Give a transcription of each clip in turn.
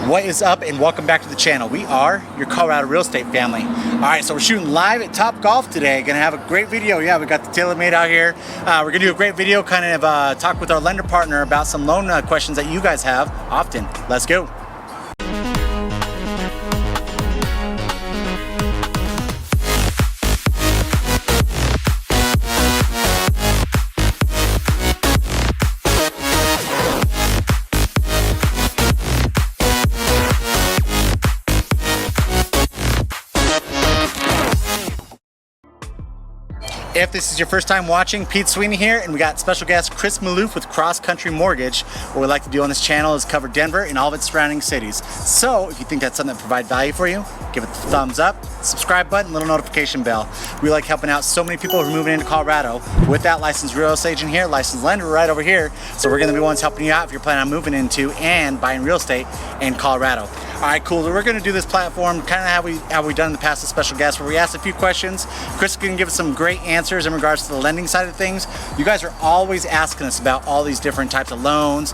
What is up, and welcome back to the channel. We are your Colorado real estate family. All right, so we're shooting live at Top Golf today. Gonna have a great video. Yeah, we got the TaylorMade out here. We're gonna do a great video, kind of talk with our lender partner about some loan questions that you guys have often. Let's go. If this is your first time watching, Pete Sweeney here, and we got special guest Chris Malouf with XCountry Mortgage. What we like to do on this channel is cover Denver and all of its surrounding cities. So if you think that's something that provides value for you, give it the thumbs up, subscribe button, little notification bell. We like helping out so many people who are moving into Colorado with that licensed real estate agent here, licensed lender right over here. So we're gonna be ones helping you out if you're planning on moving into and buying real estate in Colorado. All right, cool. We're going to do this platform kind of how we've done in the past with special guests, where we ask a few questions. Chris is going to give us some great answers in regards to the lending side of things. You guys are always asking us about all these different types of loans,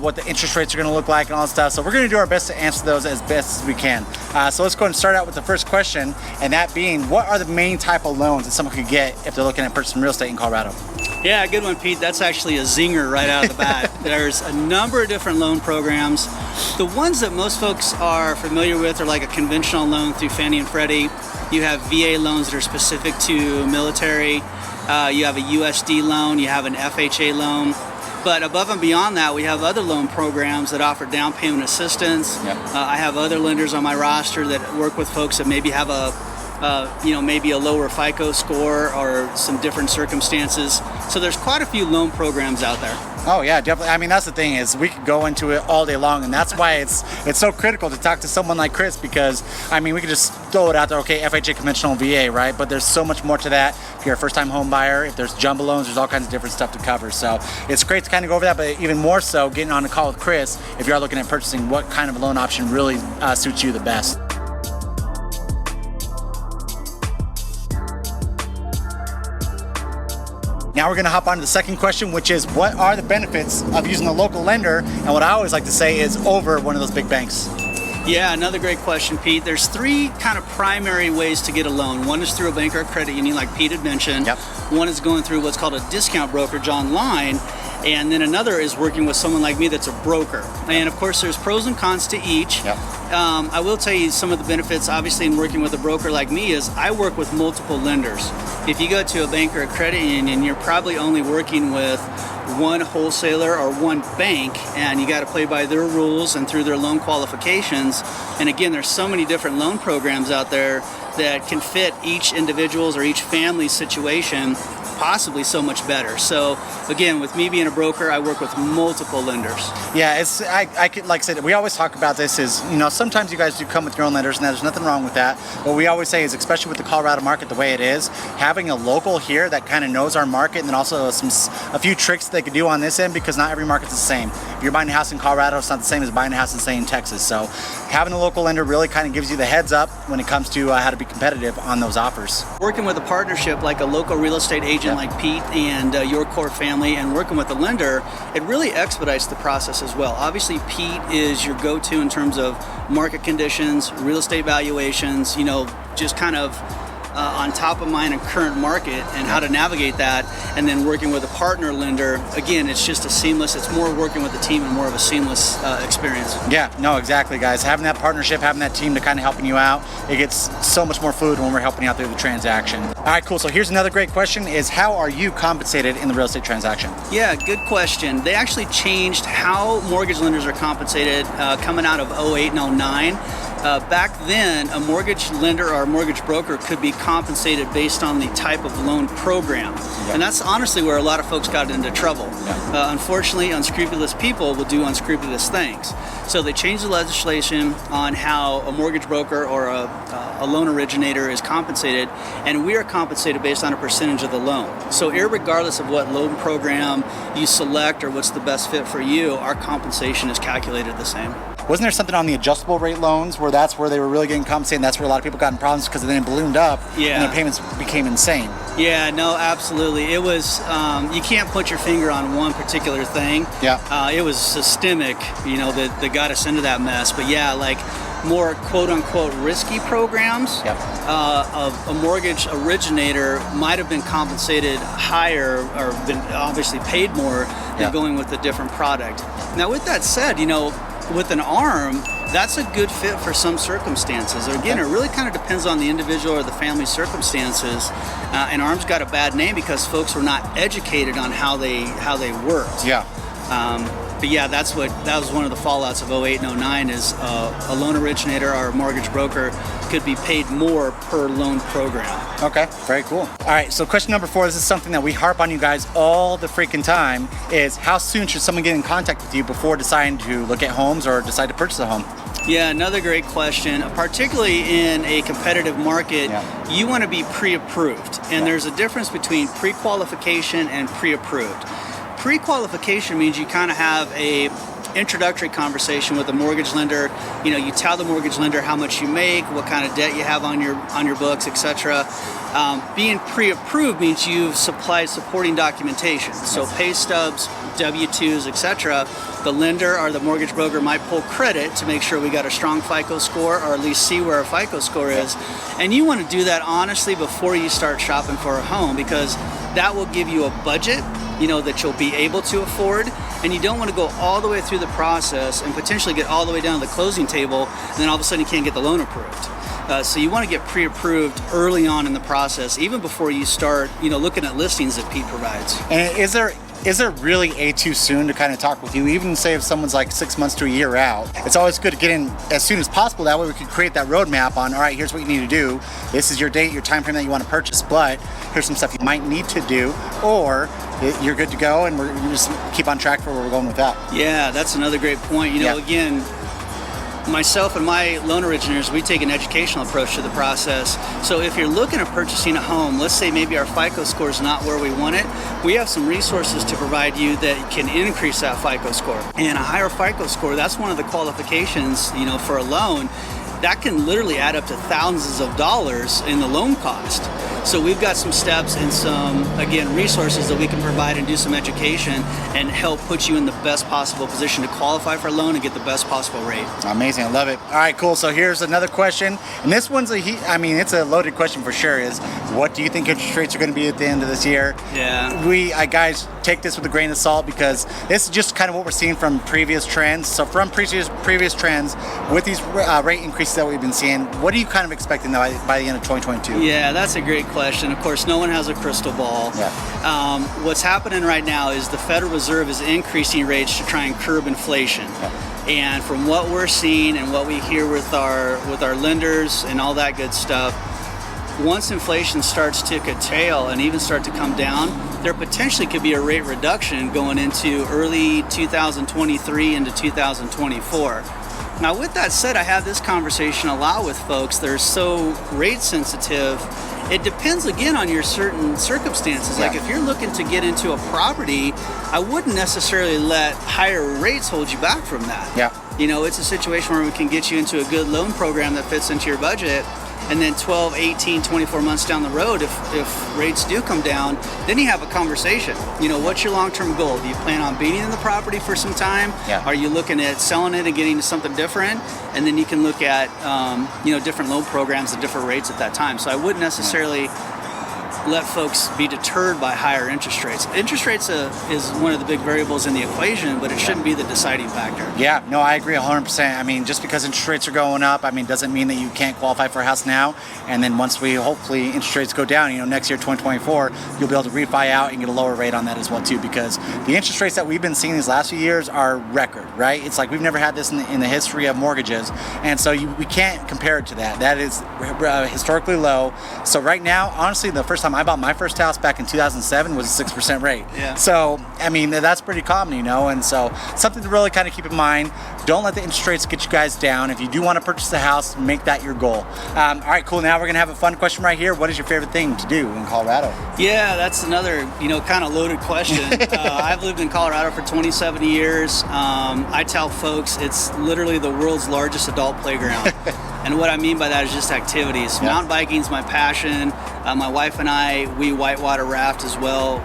what the interest rates are going to look like and all that stuff. So we're going to do our best to answer those as best as we can. So let's go and start out with the first question, and that being, what are the main type of loans that someone could get if they're looking at purchasing real estate in Colorado? Yeah, good one, Pete. That's actually a zinger right out of the bat. There's a number of different loan programs. The ones that most folks are familiar with are like a conventional loan through Fannie and Freddie. You have VA loans that are specific to military. You have a USD loan. You have an FHA loan. But above and beyond that, we have other loan programs that offer down payment assistance. Yep. I have other lenders on my roster that work with folks that maybe have maybe a lower FICO score or some different circumstances. So there's quite a few loan programs out there. Oh yeah, definitely. I mean, that's the thing, is we could go into it all day long, and that's why it's so critical to talk to someone like Chris, because I mean, we could just throw it out there, okay, FHA, conventional, VA, right? But there's so much more to that. If you're a first-time home buyer, if there's jumbo loans, there's all kinds of different stuff to cover. So it's great to kind of go over that, but even more so, getting on a call with Chris if you are looking at purchasing, what kind of loan option really suits you the best. Now we're going to hop on to the second question, which is, what are the benefits of using a local lender? And what I always like to say is over one of those big banks. Yeah, another great question, Pete. There's three kind of primary ways to get a loan. One is through a bank or a credit union, like Pete had mentioned. Yep. One is going through what's called a discount brokerage online. And then another is working with someone like me that's a broker. And of course, there's pros and cons to each. Yep. I will tell you some of the benefits, obviously, in working with a broker like me is I work with multiple lenders. If you go to a bank or a credit union, you're probably only working with one wholesaler or one bank, and you got to play by their rules and through their loan qualifications. And again, there's so many different loan programs out there that can fit each individual's or each family's situation possibly so much better. So again, with me being a broker, I work with multiple lenders. Yeah, I could, like I said, we always talk about this is, you know, sometimes you guys do come with your own lenders, and there's nothing wrong with that. What we always say is, especially with the Colorado market the way it is, having a local here that kind of knows our market, and then also a few tricks they could do on this end, because not every market's the same. If you're buying a house in Colorado, it's not the same as buying a house in, say, in Texas. So having a local lender really kind of gives you the heads up when it comes to how to be competitive on those offers. Working with a partnership like a local real estate agent like Pete and your core family, and working with a lender, it really expedites the process as well. Obviously, Pete is your go-to in terms of market conditions, real estate valuations, you know, just kind of on top of mind in current market and how to navigate that. And then working with a partner lender, again, it's just it's more working with the team and more of a seamless experience. Yeah, no, exactly, guys. Having that partnership, having that team to kind of helping you out, it gets so much more fluid when we're helping you out through the transaction. All right, cool. So here's another great question, is how are you compensated in the real estate transaction? Yeah, good question. They actually changed how mortgage lenders are compensated coming out of 08 and 09. Back then, a mortgage lender or a mortgage broker could be compensated based on the type of loan program. Yep. And that's honestly where a lot of folks got into trouble. Yep. Unfortunately, unscrupulous people will do unscrupulous things. So they changed the legislation on how a mortgage broker or a loan originator is compensated, and we are compensated based on a percentage of the loan. So irregardless of what loan program you select or what's the best fit for you, our compensation is calculated the same. Wasn't there something on the adjustable rate loans where that's where they were really getting compensated, and that's where a lot of people got in problems because then it ballooned up and their payments became insane? Yeah, no, absolutely. It was, you can't put your finger on one particular thing. Yeah. It was systemic, that got us into that mess. But yeah, like more quote unquote risky programs, Yep. A mortgage originator might have been compensated higher or been obviously paid more than Yep. going with a different product. Now, with that said, with an ARM, that's a good fit for some circumstances. Again, it really kind of depends on the individual or the family circumstances. And ARM's got a bad name because folks were not educated on how they worked. Yeah. But yeah, that was one of the fallouts of 08 and 09 is a loan originator or a mortgage broker could be paid more per loan program. Okay, very cool. All right, so question number 4, this is something that we harp on you guys all the freaking time, is how soon should someone get in contact with you before deciding to look at homes or decide to purchase a home? Yeah, another great question. Particularly in a competitive market, Yeah. you want to be pre-approved. And there's a difference between pre-qualification and pre-approved. Pre-qualification means you kind of have a introductory conversation with a mortgage lender. You tell the mortgage lender how much you make, what kind of debt you have on your books, etc. Being pre-approved means you've supplied supporting documentation, so pay stubs, W-2s, etc. The lender or the mortgage broker might pull credit to make sure we got a strong FICO score, or at least see where our FICO score is. And you want to do that honestly before you start shopping for a home, because that will give you a budget that you'll be able to afford, and you don't want to go all the way through the process and potentially get all the way down to the closing table, and then all of a sudden you can't get the loan approved. So you want to get pre-approved early on in the process, even before you start, looking at listings that Pete provides. And is there really too soon to kind of talk with you? Even say if someone's like 6 months to a year out, it's always good to get in as soon as possible. That way we can create that roadmap on, all right, here's what you need to do. This is your date, your time frame that you want to purchase, but here's some stuff you might need to do, or you're good to go, and we're just keep on track for where we're going with that. Yeah, that's another great point. Again, myself and my loan originators, we take an educational approach to the process. So if you're looking at purchasing a home, let's say maybe our FICO score is not where we want it, we have some resources to provide you that can increase that FICO score. And a higher FICO score, that's one of the qualifications, for a loan. That can literally add up to thousands of dollars in the loan cost. So we've got some steps and some, again, resources that we can provide and do some education and help put you in the best possible position to qualify for a loan and get the best possible rate. Amazing, I love it. All right, cool. So here's another question, and this one's it's a loaded question for sure. Is what do you think interest rates are going to be at the end of this year? Yeah. Guys, take this with a grain of salt, because this is just kind of what we're seeing from previous trends. So from previous trends with these rate increases that we've been seeing, what are you kind of expecting by the end of 2022? Yeah, that's a great question. Of course, no one has a crystal ball. Yeah. What's happening right now is the Federal Reserve is increasing rates to try and curb inflation. Yeah. And from what we're seeing and what we hear with our lenders and all that good stuff, once inflation starts to curtail and even start to come down, there potentially could be a rate reduction going into early 2023 into 2024. Now, with that said, I have this conversation a lot with folks that are so rate sensitive. It depends, again, on your certain circumstances. Yeah. Like if you're looking to get into a property, I wouldn't necessarily let higher rates hold you back from that. Yeah. It's a situation where we can get you into a good loan program that fits into your budget. And then 12, 18, 24 months down the road, if rates do come down, then you have a conversation. What's your long-term goal? Do you plan on being in the property for some time? Yeah. Are you looking at selling it and getting to something different? And then you can look at, different loan programs at different rates at that time. So I wouldn't necessarily let folks be deterred by higher interest rates. Interest rates is one of the big variables in the equation, but it shouldn't be the deciding factor. Yeah, no, I agree 100%. Just because interest rates are going up, doesn't mean that you can't qualify for a house now. And then once hopefully interest rates go down, next year, 2024, you'll be able to refi out and get a lower rate on that as well too, because the interest rates that we've been seeing these last few years are record, right? It's like we've never had this in the history of mortgages. And so we can't compare it to that. That is historically low. So right now, honestly, the first time I bought my first house back in 2007 was a 6% rate. Yeah. So, that's pretty common, and so something to really kind of keep in mind. Don't let the interest rates get you guys down. If you do want to purchase a house, make that your goal. All right, cool. Now we're going to have a fun question right here. What is your favorite thing to do in Colorado? Yeah, that's another, kind of loaded question. I've lived in Colorado for 27 years. I tell folks it's literally the world's largest adult playground. And what I mean by that is just activities. Yeah. Mountain biking is my passion. My wife and Kenai. We whitewater raft as well.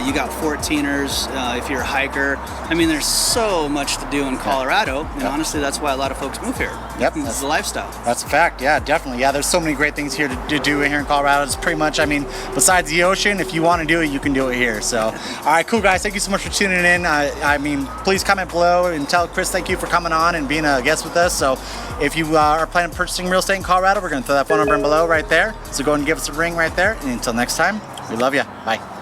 You got 14ers if you're a hiker. I mean, there's so much to do in Colorado, and honestly, that's why a lot of folks move here. Yep, That's the lifestyle. That's a fact. Yeah, definitely. Yeah, there's so many great things here to do here in Colorado. It's pretty much, I mean, besides the ocean, if you want to do it, you can do it here. So, all right, cool guys. Thank you so much for tuning in. I mean, please comment below and tell Chris thank you for coming on and being a guest with us. So, if you are planning on purchasing real estate in Colorado, we're going to throw that phone number in below right there. So go ahead and give us a ring right there. And until next time, we love you. Bye.